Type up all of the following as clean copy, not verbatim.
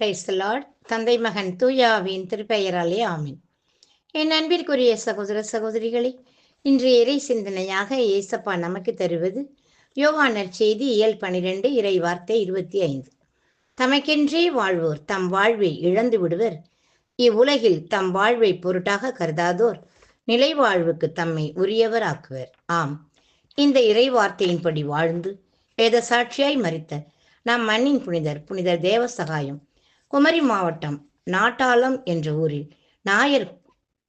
Praise the Lord. தந்தை மகன் தூயாவின் திருப்பெயராலே ஆமீன். என் அன்பிற்குரிய சகோதர சகோதரிகளே, இன்றைய இறை சிந்தனையாக ஏசப்பா நமக்கு தருவது யோவான் நற்செய்தி இயல் 12 இறை வார்த்தை 25. தமக்கென்றே வாழ்வோர் தம் வாழ்வை இழந்து விடுவர். இவ்வுலகில் தம் வாழ்வை பொருட்டாக கருதாதோர் நிலை வாழ்வுக்கு தம்மை உரியவர் ஆக்குவர். ஆம், இந்த இறை வார்த்தையின்படி வாழ்ந்து வேத சாட்சியாய் மரித்த நம் மண்ணின் புனிதர் தேவசகாயம் குமரி மாவட்டம் நாட்டாளம் என்ற ஊரில் நாயர்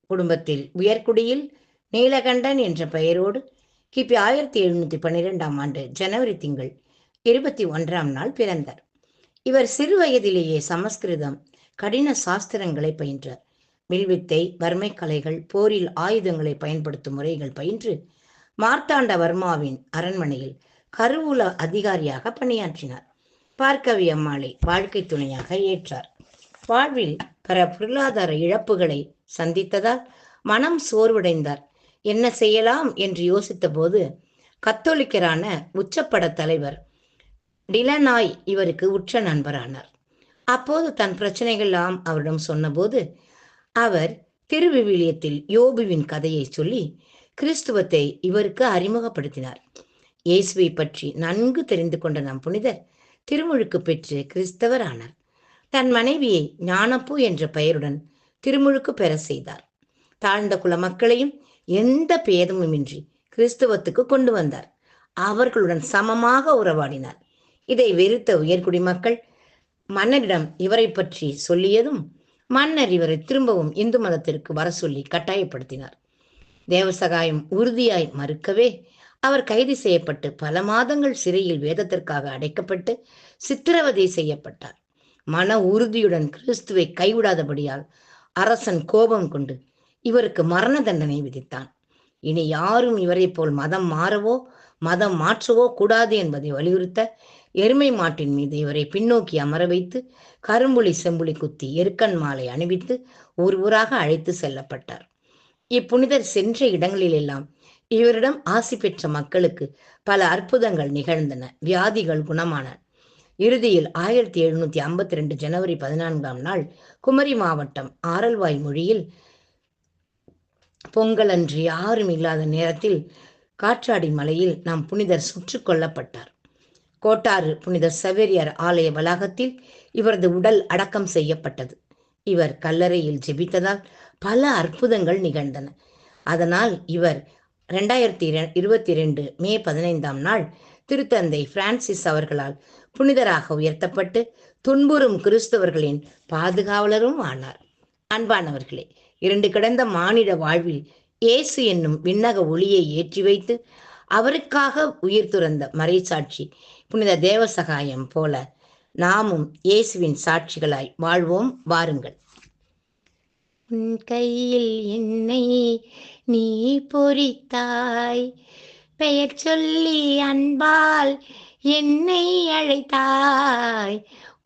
குடும்பத்தில் உயர்குடியில் நீலகண்டன் என்ற பெயரோடு கிபி 1712 ஜனவரி திங்கள் 21 பிறந்தார். இவர் சிறு வயதிலேயே சமஸ்கிருதம், கடின சாஸ்திரங்களை பயின்றார். வில்வித்தை, வர்மை கலைகள், போரில் ஆயுதங்களை பயன்படுத்தும் முறைகள் பயின்று மார்த்தாண்டவர்மாவின் அரண்மனையில் கருவூல அதிகாரியாக பணியாற்றினார். பார்க்கவி அம்மாளை வாழ்க்கை துணையாக ஏற்றார். வாழ்வில் பல பொருளாதார இழப்புகளை சந்தித்ததால் மனம் சோர்வடைந்தார். என்ன செய்யலாம் என்று யோசித்த போது கத்தோலிக்கரான உச்சப்பட தலைவர் டிலனாய் இவருக்கு உற்ற நண்பரானார். அப்போது தன் பிரச்சனைகள்லாம் அவரிடம் சொன்னபோது அவர் திருவிவிலியத்தில் யோபுவின் கதையை சொல்லி கிறிஸ்துவத்தை இவருக்கு அறிமுகப்படுத்தினார். இயேசுவை பற்றி நன்கு தெரிந்து கொண்ட நம் புனிதர் திருமுழுக்கு பெற்று கிறிஸ்தவர் ஆனார். தன் மனைவியை ஞானப்பூ என்ற பெயருடன் திருமுழுக்கு பெற செய்தார். தாழ்ந்த குல மக்களையும் எந்த பேதமுமின்றி கிறிஸ்தவத்துக்கு கொண்டு வந்தார். அவர்களுடன் சமமாக உறவாடினார். இதை வெறுத்த உயர்குடி மக்கள் மன்னரிடம் இவரை பற்றி சொல்லியதும் மன்னர் இவரை திரும்பவும் இந்து மதத்திற்கு வர சொல்லி கட்டாயப்படுத்தினார். தேவசகாயம் உறுதியாய் மறுக்கவே அவர் கைது செய்யப்பட்டு பல மாதங்கள் சிறையில் வேதத்திற்காக அடைக்கப்பட்டு சித்திரவதை செய்யப்பட்டார். மன உறுதியுடன் கிறிஸ்துவை கைவிடாதபடியால் அரசன் கோபம் கொண்டு இவருக்கு மரண தண்டனை விதித்தான். இனி யாரும் இவரை போல் மதம் மாறவோ மதம் மாற்றவோ கூடாது என்பதை வலியுறுத்த எருமை மாட்டின் மீது இவரை பின்னோக்கி அமர வைத்து கரும்புலி செம்புலி குத்தி எருக்கன் மாலை அணிவித்து ஊர் ஊராக அழைத்து செல்லப்பட்டார். இப்புனிதர் சென்ற இடங்களிலெல்லாம் இவரிடம் ஆசி பெற்ற மக்களுக்கு பல அற்புதங்கள் நிகழ்ந்தன. வியாதிகள் குணமான. இறுதியில் 1752 ஜனவரி 14 குமரி மாவட்டம் ஆரல்வாய் மொழியில் பொங்கல் அன்று யாரும் இல்லாத நேரத்தில் காற்றாடி மலையில் நம் புனிதர் சுற்று கொல்லப்பட்டார். கோட்டாறு புனித சவேரியார் ஆலய வளாகத்தில் இவரது உடல் அடக்கம் செய்யப்பட்டது. இவர் கல்லறையில் ஜெபித்ததால் பல அற்புதங்கள் நிகழ்ந்தன. அதனால் இவர் 2022 மே 15 திருத்தந்தை பிரான்சிஸ் அவர்களால் புனிதராக உயர்த்தப்பட்டு துன்புறும் கிறிஸ்தவர்களின் பாதுகாவலரும் ஆனார். அன்பானவர்களே, இருண்டு கிடந்த மானிட வாழ்வில் இயேசு என்னும் விண்ணக ஒளியை ஏற்றி வைத்து அவருக்காக உயிர் துறந்த மறைசாட்சி புனித தேவசகாயம் போல நாமும் இயேசுவின் சாட்சிகளாய் வாழ்வோம். வாருங்கள். உன் கையில் என்னை நீ பொறித்தாய், பெயர் சொல்லி அன்பால் என்னை அழைத்தாய்.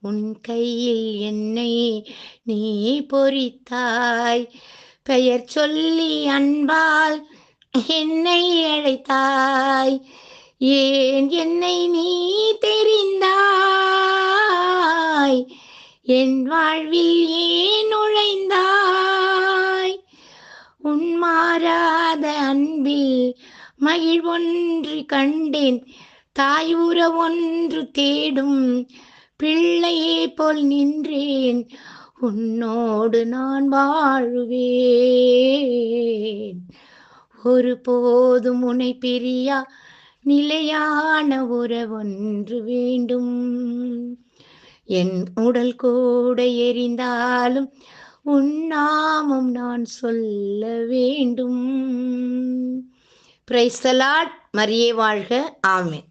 உன் கையில் என்னை நீ பொறித்தாய், பெயர் சொல்லி அன்பால் என்னை அழைத்தாய். ஏன் என்னை நீ தெரிந்தாய், என் வாழ்வில் ஏன் நுழைந்தாய். உன் மாறாத அன்பில் மகிழ்வொன்று கண்டேன், தாய் உறவொன்று தேடும் பிள்ளையே போல் நின்றேன். உன்னோடு நான் வாழுவேன், ஒருபோதும் உன்னை பிரியா நிலையான உறவொன்று வேண்டும். என் உடல் கூட எரிந்தாலும் உன் நாமம் நான் சொல்ல வேண்டும். Praise the Lord. மரியே வாழ்க. ஆமென்.